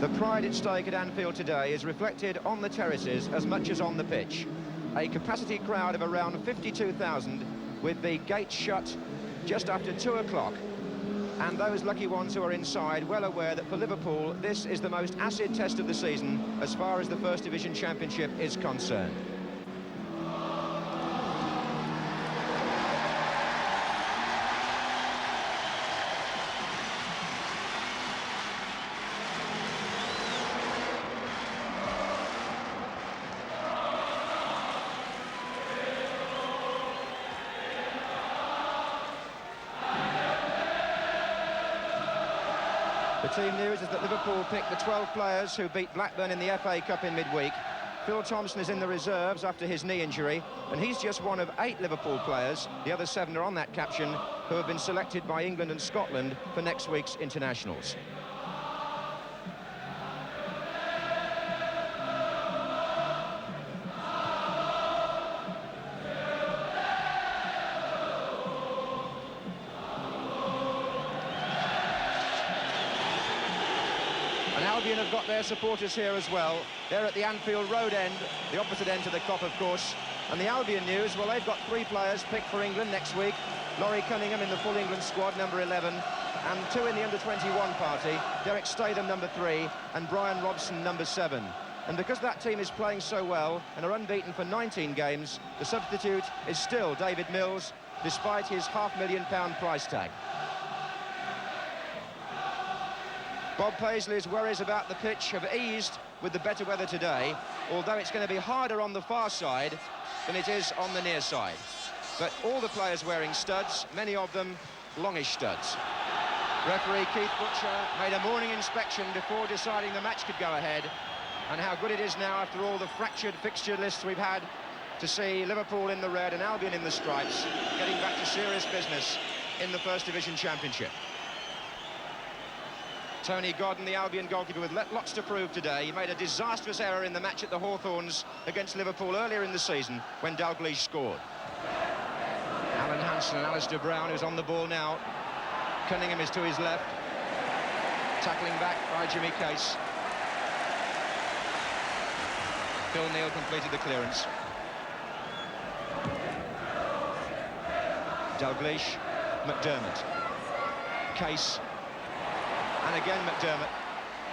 The pride at stake at Anfield today is reflected on the terraces as much as on the pitch. A capacity crowd of around 52,000 with the gates shut just after 2 o'clock. And those lucky ones who are inside well aware that for Liverpool this is the most acid test of the season as far as the First Division Championship is concerned. The team news is that Liverpool picked the 12 players who beat Blackburn in the FA Cup in midweek. Phil Thompson is in the reserves after his knee injury, and he's just one of 8 Liverpool players, the other 7 are on that caption, who have been selected by England and Scotland for next week's internationals. Albion have got their supporters here as well. They're at the Anfield Road end, the opposite end to the Kop, of course. And the Albion news, well, they've got 3 players picked for England next week. Laurie Cunningham in the full England squad, number 11, and 2 in the under-21 party, Derek Statham, number 3, and Brian Robson, number 7. And because that team is playing so well and are unbeaten for 19 games, the substitute is still David Mills, despite his £500,000 price tag. Bob Paisley's worries about the pitch have eased with the better weather today, although it's going to be harder on the far side than it is on the near side. But all the players wearing studs, many of them longish studs. Referee Keith Butcher made a morning inspection before deciding the match could go ahead, and how good it is now, after all the fractured fixture lists we've had, to see Liverpool in the red and Albion in the stripes, getting back to serious business in the First Division Championship. Tony Godden, the Albion goalkeeper, with lots to prove today. He made a disastrous error in the match at the Hawthorns against Liverpool earlier in the season when Dalglish scored. Alan Hansen and Alistair Brown, who's on the ball now. Cunningham is to his left. Tackling back by Jimmy Case. Phil Neal completed the clearance. Dalglish, McDermott. Case. And again McDermott.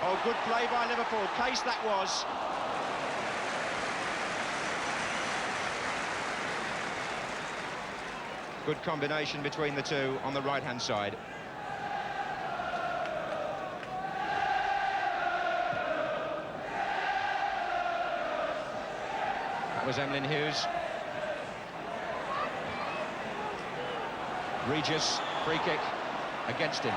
Oh, good play by Liverpool. Case that was. Good combination between the two on the right-hand side. That was Emlyn Hughes. Regis, free kick against him.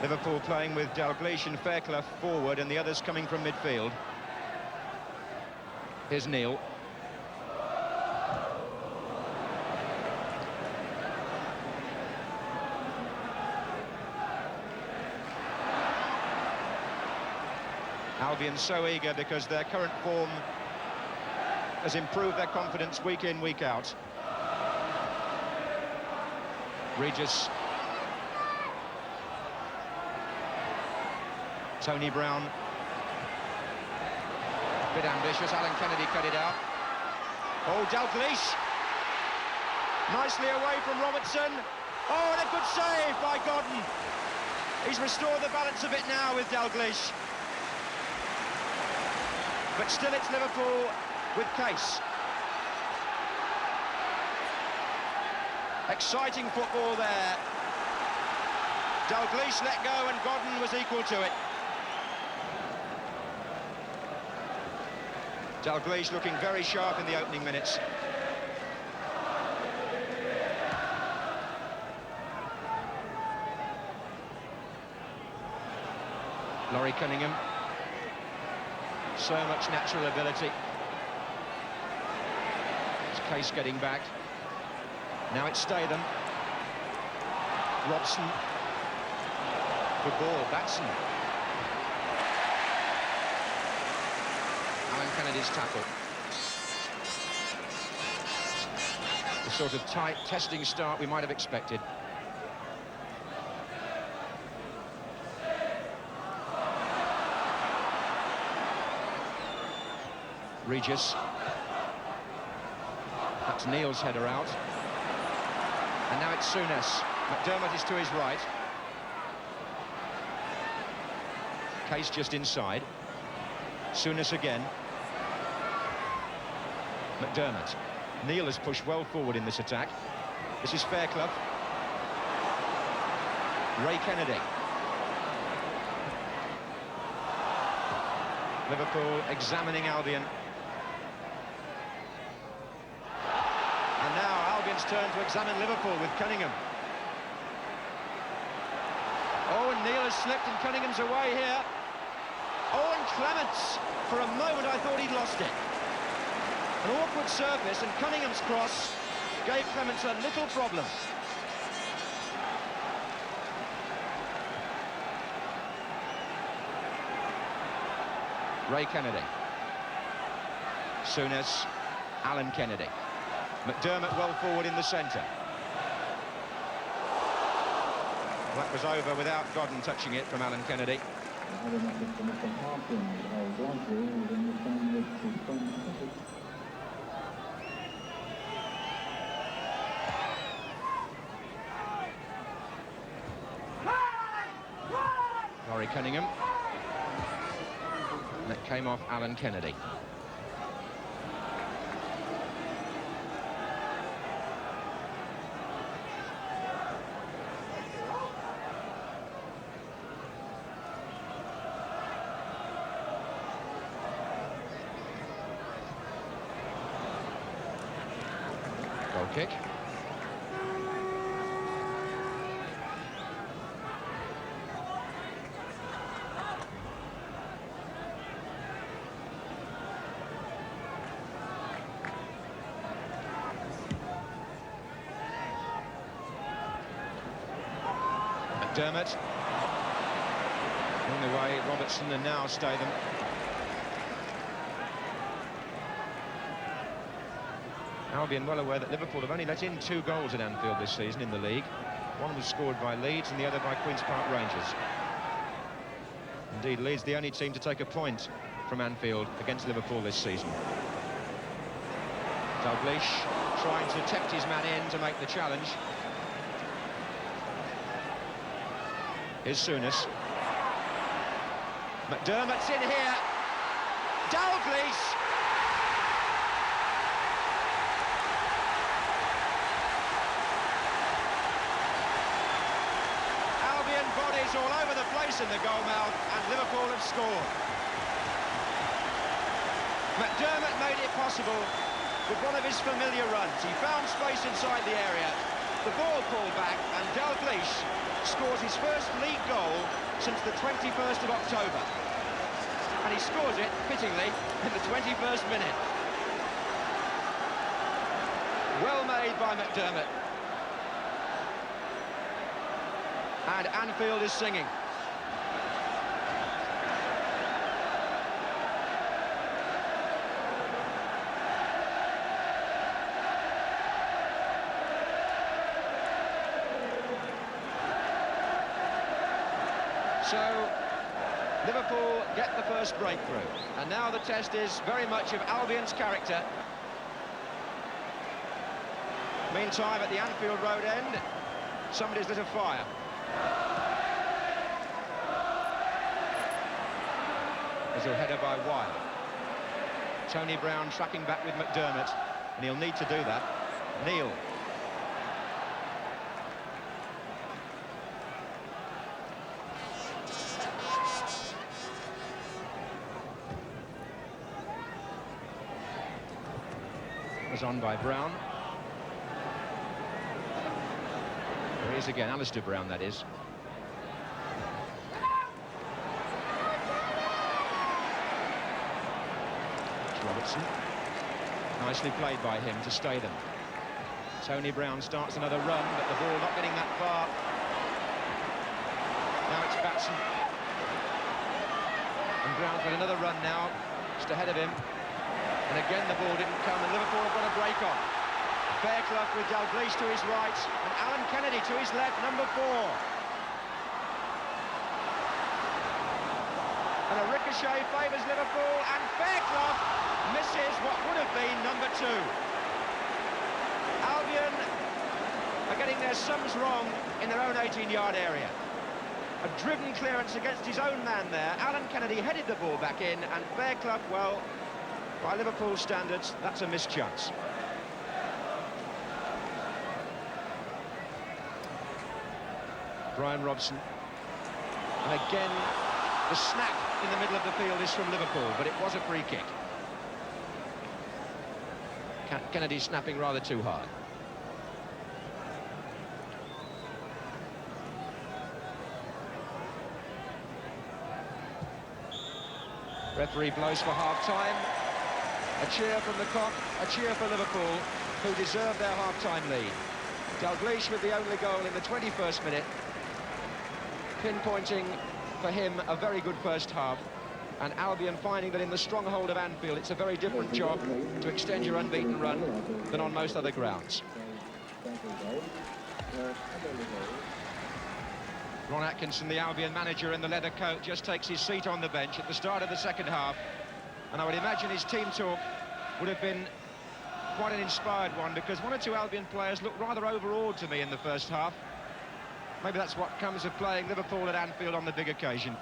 Liverpool playing with Dalglish and Fairclough forward and the others coming from midfield. Here's Neal. Albion so eager because their current form has improved their confidence week in, week out. Regis. Tony Brown. Bit ambitious, Alan Kennedy cut it out. Oh, Dalglish. Nicely away from Robertson. Oh, and a good save by Godden. He's restored the balance a bit now with Dalglish. But still it's Liverpool with Case. Exciting football there. Dalglish let go and Godden was equal to it. Dalglish looking very sharp in the opening minutes. Laurie Cunningham. So much natural ability. It's Case getting back. Now it's Statham. Robson. Good ball, Batson. Alan Kennedy's tackle. sort of tight, testing start we might have expected. Regis. That's Neil's header out. And now it's Souness. McDermott is to his right. Case just inside. Souness again. McDermott. Neil has pushed well forward in this attack. This is Fairclough. Ray Kennedy. Liverpool examining Albion. And now Albion's turn to examine Liverpool with Cunningham. Oh, and Neil has slipped and Cunningham's away here. Oh, and Clements. For a moment I thought he'd lost it. An awkward surface, and Cunningham's cross gave Clements a little problem. Ray Kennedy. Souness. Alan Kennedy. McDermott well forward in the centre. That was over without Godden touching it from Alan Kennedy. Laurie Cunningham. That came off Alan Kennedy. Goal kick. McDermott. On the way, Robertson and now Statham. Albion well aware that Liverpool have only let in 2 goals at Anfield this season in the league. One was scored by Leeds and the other by Queen's Park Rangers. Indeed, Leeds the only team to take a point from Anfield against Liverpool this season. Dalglish trying to tempt his man in to make the challenge. Here's Souness. McDermott's in here. Dalglish! Albion bodies all over the place in the goal mouth, and Liverpool have scored. McDermott made it possible with one of his familiar runs. He found space inside the area. The ball pulled back, and Dalglish scores his first league goal since the 21st of October. And he scores it, fittingly, in the 21st minute. Well made by McDermott. And Anfield is singing. So, Liverpool get the first breakthrough. And now the test is very much of Albion's character. Meantime, at the Anfield Road end, somebody's lit a fire. There's a header by Wilde. Tony Brown tracking back with McDermott, and he'll need to do that. Neil. Was on by Brown. There he is again, Alistair Brown, that is. Robertson. Nicely played by him to Statham. Tony Brown starts another run, but the ball not getting that far. Now it's Batson. And Brown's got another run now, just ahead of him. And again the ball didn't come, and Liverpool have got a break on. Fairclough with Dalglish to his right, and Alan Kennedy to his left, number 4. And a ricochet favours Liverpool, and Fairclough misses what would have been number 2. Albion are getting their sums wrong in their own 18-yard area. A driven clearance against his own man there. Alan Kennedy headed the ball back in, and Fairclough, well, by Liverpool standards, that's a missed chance. Brian Robson. And again, the snap in the middle of the field is from Liverpool, but it was a free kick. Kennedy snapping rather too hard. Referee blows for half-time. A cheer from the Kop, a cheer for Liverpool, who deserve their half-time lead. Dalglish with the only goal in the 21st minute, pinpointing for him a very good first half, and Albion finding that in the stronghold of Anfield it's a very different job to extend your unbeaten run than on most other grounds. Ron Atkinson, the Albion manager in the leather coat, just takes his seat on the bench at the start of the second half, and I would imagine his team talk would have been quite an inspired one, because one or two Albion players looked rather overawed to me in the first half. Maybe that's what comes of playing Liverpool at Anfield on the big occasion.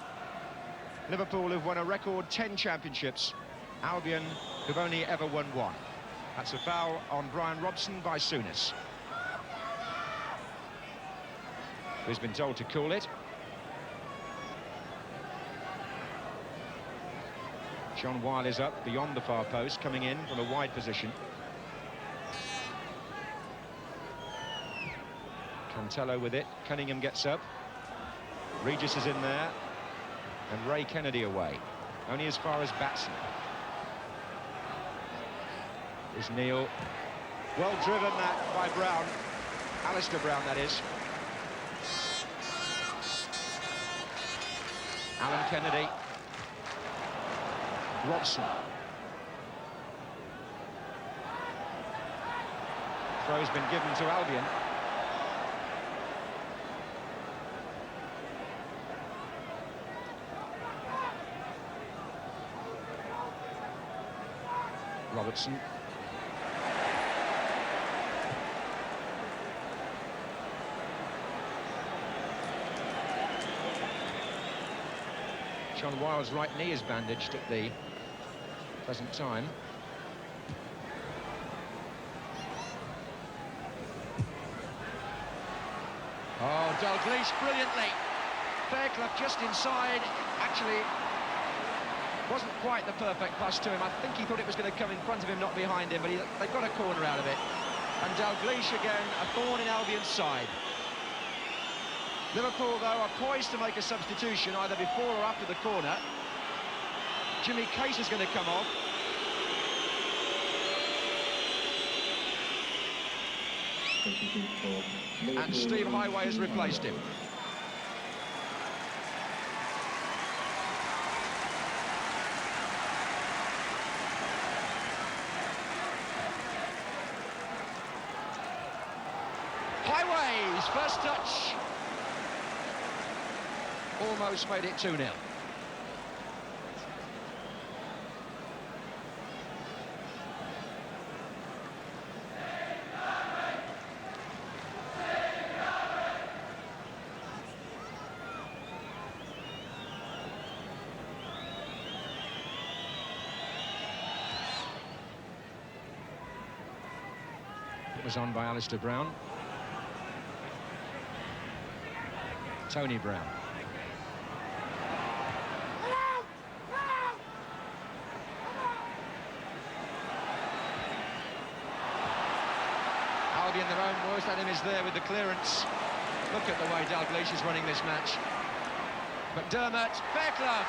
Liverpool have won a record 10 championships. Albion have only ever won 1. That's a foul on Brian Robson by Souness, who's been told to call it. John Weil is up beyond the far post, coming in from a wide position. Cantello with it, Cunningham gets up, Regis is in there, and Ray Kennedy away, only as far as Batson. Is Neil, well driven that by Brown, Alistair Brown that is. Alan Kennedy, Robson. Throw's been given to Albion. Robertson. John Wile's right knee is bandaged at the present time. Oh, Dalglish brilliantly. Fairclough just inside. Actually, wasn't quite the perfect pass to him. I think he thought it was going to come in front of him, not behind him, but they got a corner out of it. And Dalglish again, a thorn in Albion's side. Liverpool, though, are poised to make a substitution either before or after the corner. Jimmy Case is going to come off. And Steve Highway has replaced him. Highway's first touch almost made it 2-0. It was on by Alistair Brown. Tony Brown. Albion, their own worst enemy, is there with the clearance. Look at the way Dalglish is running this match. McDermott, Fairclough.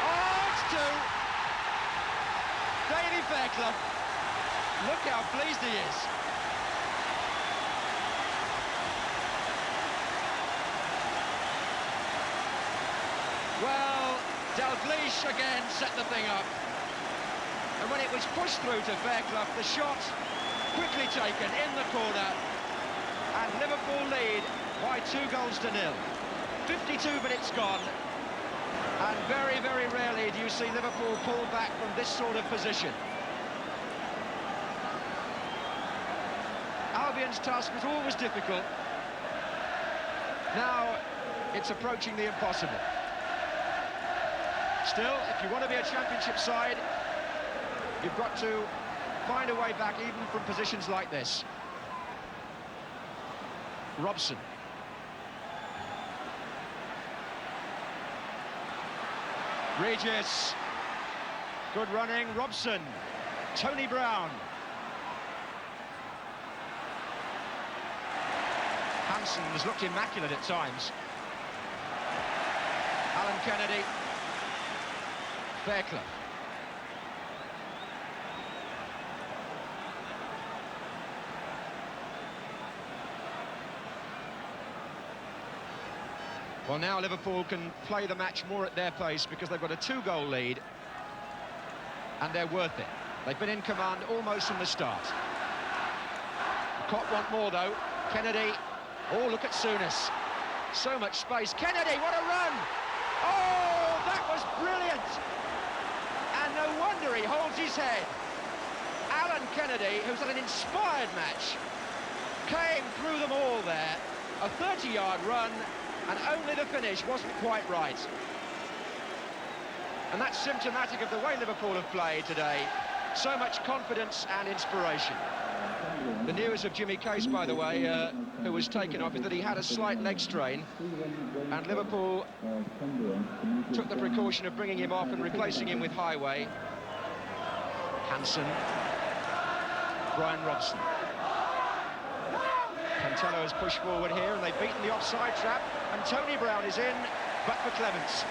Oh, it's 2. Davy Fairclough. Look how pleased he is. Well, Dalglish again set the thing up. And when it was pushed through to Fairclough, the shot quickly taken in the corner, and Liverpool lead by 2-0. 52 minutes gone, and very, very rarely do you see Liverpool pull back from this sort of position. Albion's task was always difficult. Now it's approaching the impossible. Still, if you want to be a championship side, you've got to find a way back even from positions like this. Robson. Regis. Good running, Robson. Tony Brown. Hansen has looked immaculate at times. Alan Kennedy. Fairclough. Well, now Liverpool can play the match more at their pace because they've got a 2-goal lead and they're worth it. They've been in command almost from the start. Cop want more though. Kennedy. Oh, look at Souness. So much space. Kennedy, what a run! Oh, that was brilliant! And no wonder he holds his head. Alan Kennedy, who's had an inspired match, came through them all there. A 30-yard run, and only the finish wasn't quite right. And that's symptomatic of the way Liverpool have played today. So much confidence and inspiration. The news of Jimmy Case, by the way, who was taken off, is that he had a slight leg strain, and Liverpool took the precaution of bringing him off and replacing him with Highway. Hansen. Brian Robson. Cantello has pushed forward here, and they've beaten the offside trap, and Tony Brown is in, but for Clements.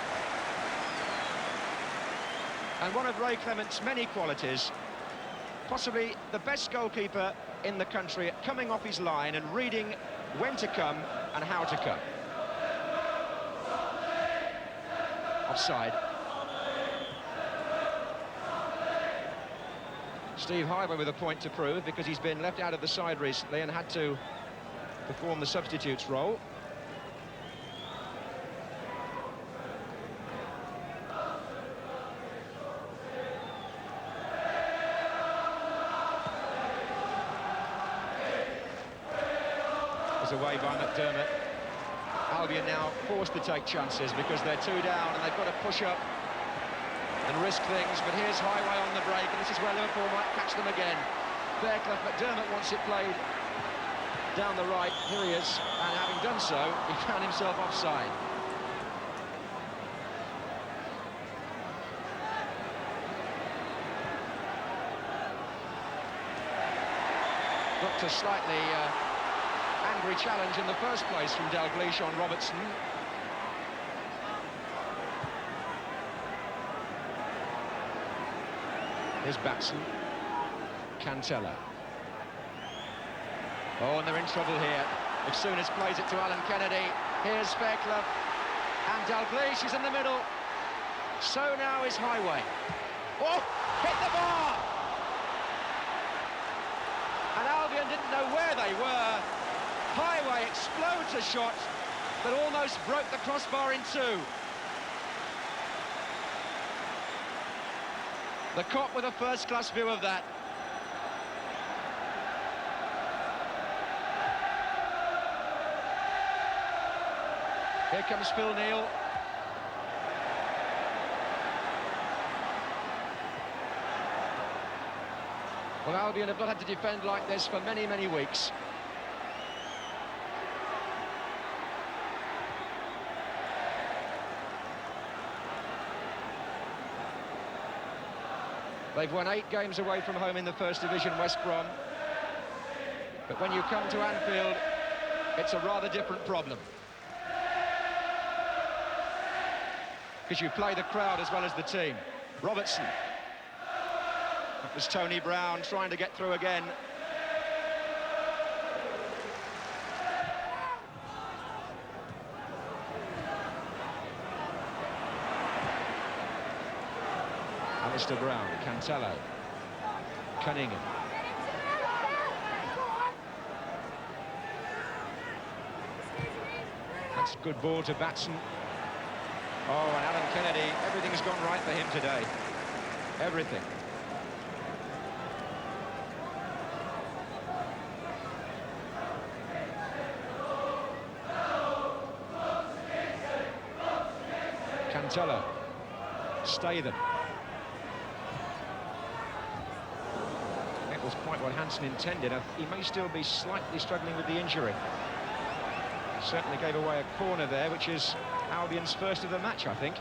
And one of Ray Clement's many qualities, possibly the best goalkeeper in the country at coming off his line and reading when to come and how to come. Offside. Steve Highway with a point to prove because he's been left out of the side recently and had to perform the substitutes role. Away by McDermott. Albion now forced to take chances because they're 2 down and they've got to push up and risk things, but here's Highway on the break, and this is where Liverpool might catch them again. Fairclough, McDermott wants it played down the right. Here he is, and having done so, he found himself offside. Looked a slightly angry challenge in the first place from Dalglish on Robertson. Here's Batson. Cantello. Oh, and they're in trouble here. As soon as plays it to Alan Kennedy. Here's Fairclough. And Dalglish is in the middle. So now is Highway. Oh, hit the bar! And Albion didn't know where they were. Highway explodes a shot that almost broke the crossbar in two. The Kop with a first-class view of that. Here comes Phil Neal. Well, Albion have not had to defend like this for many, many weeks. They've won 8 games away from home in the First Division, West Brom. But when you come to Anfield, it's a rather different problem. Because you play the crowd as well as the team. Robertson. That was Tony Brown trying to get through again. Mr. Brown, Cantello, Cunningham. That's a good ball to Batson. Oh, and Alan Kennedy, everything's gone right for him today. Everything. Cantello. Statham. That was quite what Hansen intended. He may still be slightly struggling with the injury. Certainly gave away a corner there, which is Albion's first of the match, I think.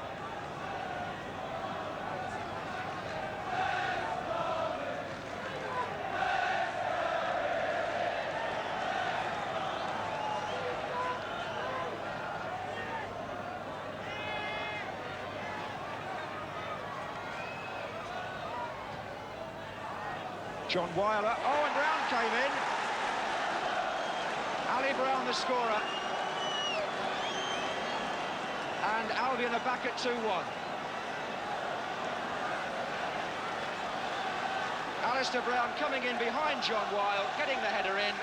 John Weiler. Oh, and Brown came in. Ali Brown, the scorer. And Albion are back at 2-1. Alistair Brown coming in behind John Weil, getting the header in,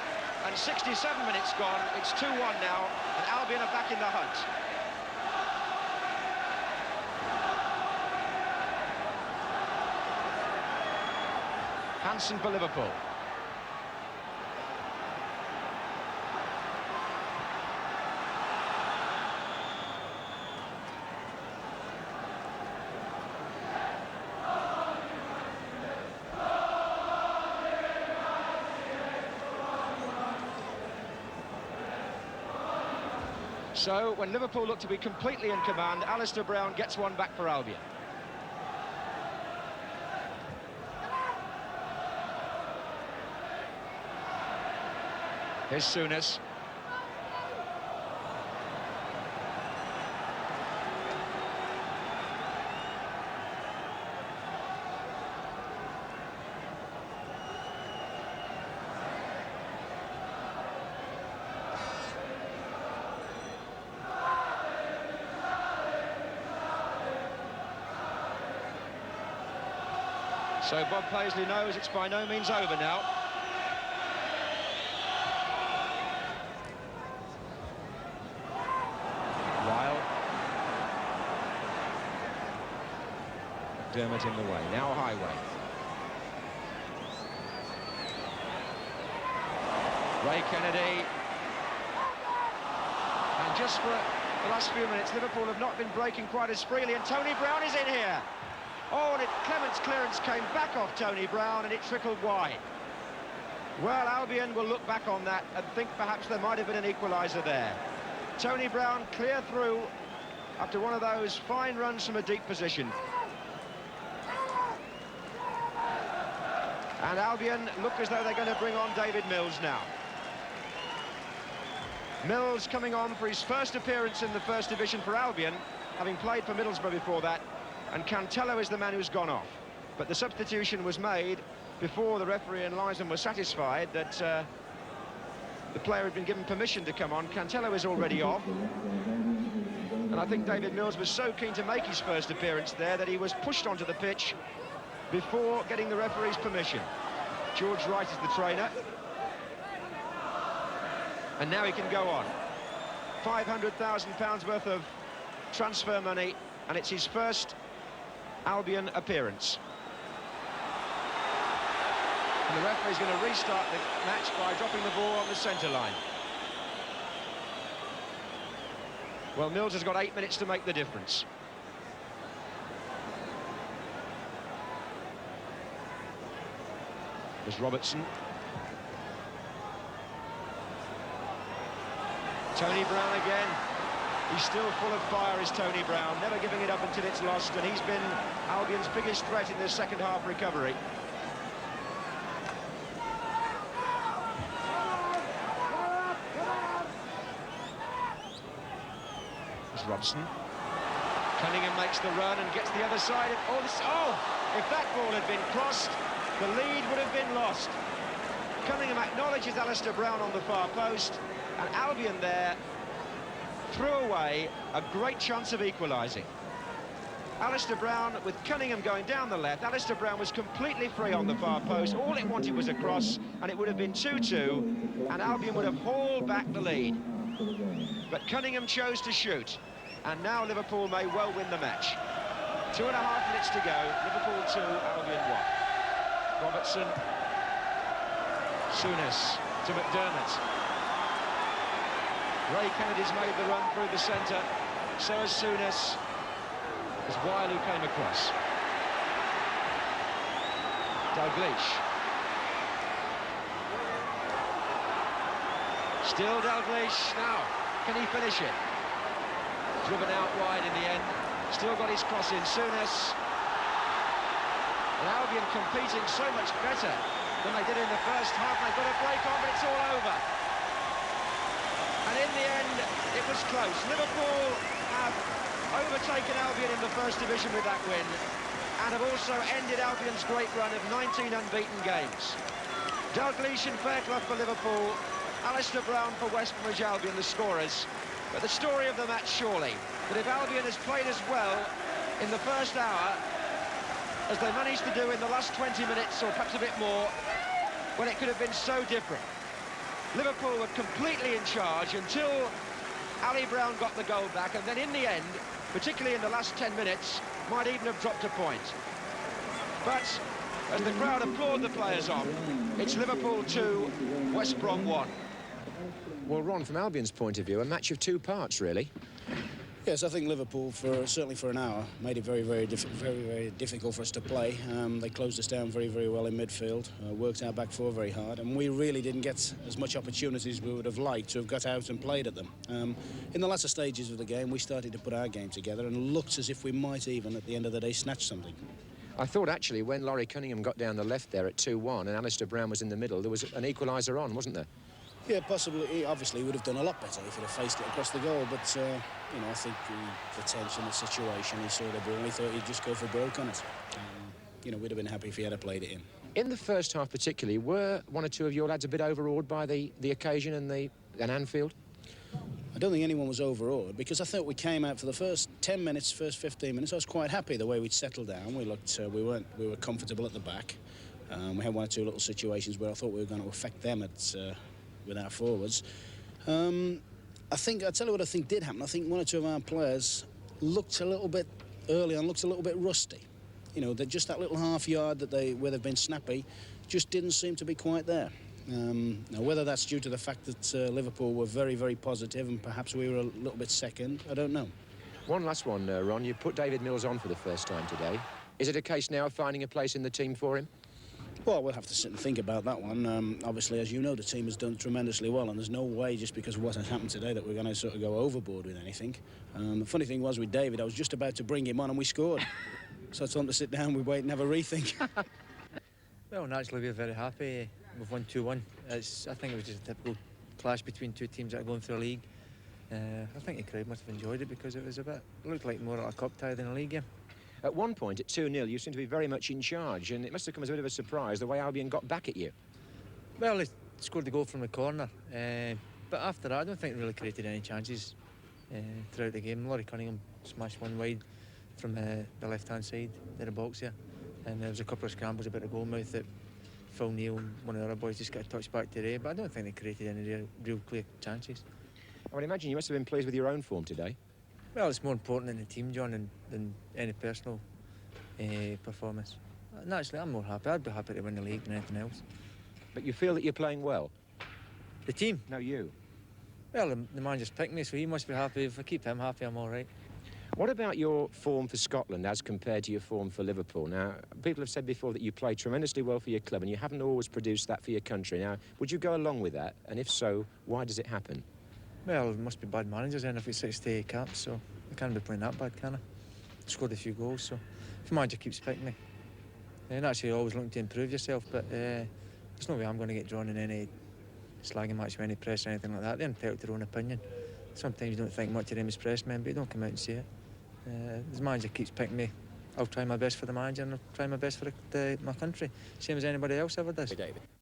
and 67 minutes gone. It's 2-1 now, and Albion are back in the hunt. Hansen for Liverpool. So, when Liverpool look to be completely in command, Alistair Brown gets one back for Albion. Here's Souness. So Bob Paisley knows it's by no means over now. Weil. Dermot in the way, now Highway. Ray Kennedy. And just for the last few minutes, Liverpool have not been breaking quite as freely, and Tony Brown is in here. Oh, and Clement's clearance came back off Tony Brown, and it trickled wide. Well, Albion will look back on that and think perhaps there might have been an equaliser there. Tony Brown clear through after one of those fine runs from a deep position. And Albion look as though they're going to bring on David Mills now. Mills coming on for his first appearance in the First Division for Albion, having played for Middlesbrough before that. And Cantello is the man who's gone off. But the substitution was made before the referee and linesman were satisfied that the player had been given permission to come on. Cantello is already off. And I think David Mills was so keen to make his first appearance there that he was pushed onto the pitch before getting the referee's permission. George Wright is the trainer. And now he can go on. £500,000 worth of transfer money, and it's his first Albion appearance. And the referee's going to restart the match by dropping the ball on the centre line. Well, Mills has got 8 minutes to make the difference. There's Robertson. Tony Brown again. He's still full of fire, is Tony Brown, never giving it up until it's lost, and he's been Albion's biggest threat in this second half recovery. There's Robson. Cunningham makes the run and gets the other side. If that ball had been crossed, the lead would have been lost. Cunningham acknowledges Alistair Brown on the far post, and Albion there threw away a great chance of equalising. Alistair Brown, with Cunningham going down the left, Alistair Brown was completely free on the far post. All it wanted was a cross, and it would have been 2-2, and Albion would have hauled back the lead. But Cunningham chose to shoot, and now Liverpool may well win the match. 2.5 minutes to go. Liverpool 2, Albion 1. Robertson. Souness to McDermott. Ray Kennedy's made the run through the centre. So has Souness. As Wiley came across. Dalglish. Still Dalglish. Now, can he finish it? Driven out wide in the end. Still got his cross in. Souness. And Albion competing so much better than they did in the first half. They've got a break on, but it's all over. And in the end, it was close. Liverpool have overtaken Albion in the First Division with that win, and have also ended Albion's great run of 19 unbeaten games. Dalglish and Fairclough for Liverpool, Alistair Brown for West Bromwich Albion, the scorers. But the story of the match, surely, that if Albion has played as well in the first hour as they managed to do in the last 20 minutes, or perhaps a bit more, well, it could have been so different. Liverpool were completely in charge until Ali Brown got the goal back, and then in the end, particularly in the last 10 minutes, might even have dropped a point. But as the crowd applaud the players on, it's Liverpool 2, West Brom 1. Well, Ron, from Albion's point of view, a match of two parts, really. Yes, I think Liverpool, certainly for an hour, made it very difficult for us to play. They closed us down very well in midfield, worked our back four very hard, and we really didn't get as much opportunities as we would have liked to have got out and played at them. In the latter stages of the game, we started to put our game together and looked as if we might even, at the end of the day, snatch something. I thought, actually, when Laurie Cunningham got down the left there at 2-1 and Alistair Brown was in the middle, there was an equaliser on, wasn't there? Yeah, possibly. He obviously would have done a lot better if he'd have faced it across the goal, but, you know, I think the tension, the situation, he saw the ball and he thought he'd just go for broke on it. You know, we'd have been happy if he had played it in. In the first half particularly, were one or two of your lads a bit overawed by the occasion and Anfield? I don't think anyone was overawed, because I thought we came out for the first 10 minutes, first 15 minutes. I was quite happy the way we'd settled down. We looked, we were comfortable at the back. We had one or two little situations where I thought we were going to affect them with our forwards. I'll tell you what I think did happen. I think one or two of our players looked a little bit early on, looked a little bit rusty. You know, just that little half yard where they've been snappy just didn't seem to be quite there. Now, whether that's due to the fact that Liverpool were very positive and perhaps we were a little bit second, I don't know. One last one, Ron. You put David Mills on for the first time today. Is it a case now of finding a place in the team for him? Well, we'll have to sit and think about that one. Obviously, as you know, the team has done tremendously well, and there's no way, just because of what has happened today, that we're going to sort of go overboard with anything. The funny thing was with David, I was just about to bring him on and we scored. So I told him to sit down, we wait and have a rethink. Well, naturally, we're very happy. We've won 2-1. I think it was just a typical clash between two teams that are going through a league. I think the crowd must have enjoyed it, because it looked like more like a cup tie than a league game. At one point, at 2-0, you seemed to be very much in charge, and it must have come as a bit of a surprise the way Albion got back at you. Well, they scored the goal from the corner, but after that, I don't think it really created any chances throughout the game. Laurie Cunningham smashed one wide from the left-hand side of the box here, and there was a couple of scrambles about the goalmouth that Phil Neal and one of the other boys just got a touch back today, but I don't think they created any real clear chances. I would imagine you must have been pleased with your own form today. Well, it's more important in the team, John, than any personal performance. Naturally, I'm more happy. I'd be happy to win the league than anything else. But you feel that you're playing well? The team? No, you. Well, the manager's picked me, so he must be happy. If I keep him happy, I'm all right. What about your form for Scotland as compared to your form for Liverpool? Now, people have said before that you play tremendously well for your club and you haven't always produced that for your country. Now, would you go along with that? And if so, why does it happen? Well, it must be bad managers then if it's 60 caps, so I can't be playing that bad, can I? Scored a few goals, so if the manager keeps picking me. And actually, you're always looking to improve yourself, but there's no way I'm going to get drawn in any slagging match with any press or anything like that. They're entitled to their own opinion. Sometimes you don't think much of them as pressmen, but you don't come out and say it. The manager keeps picking me. I'll try my best for the manager and I'll try my best for my country, same as anybody else ever does. David.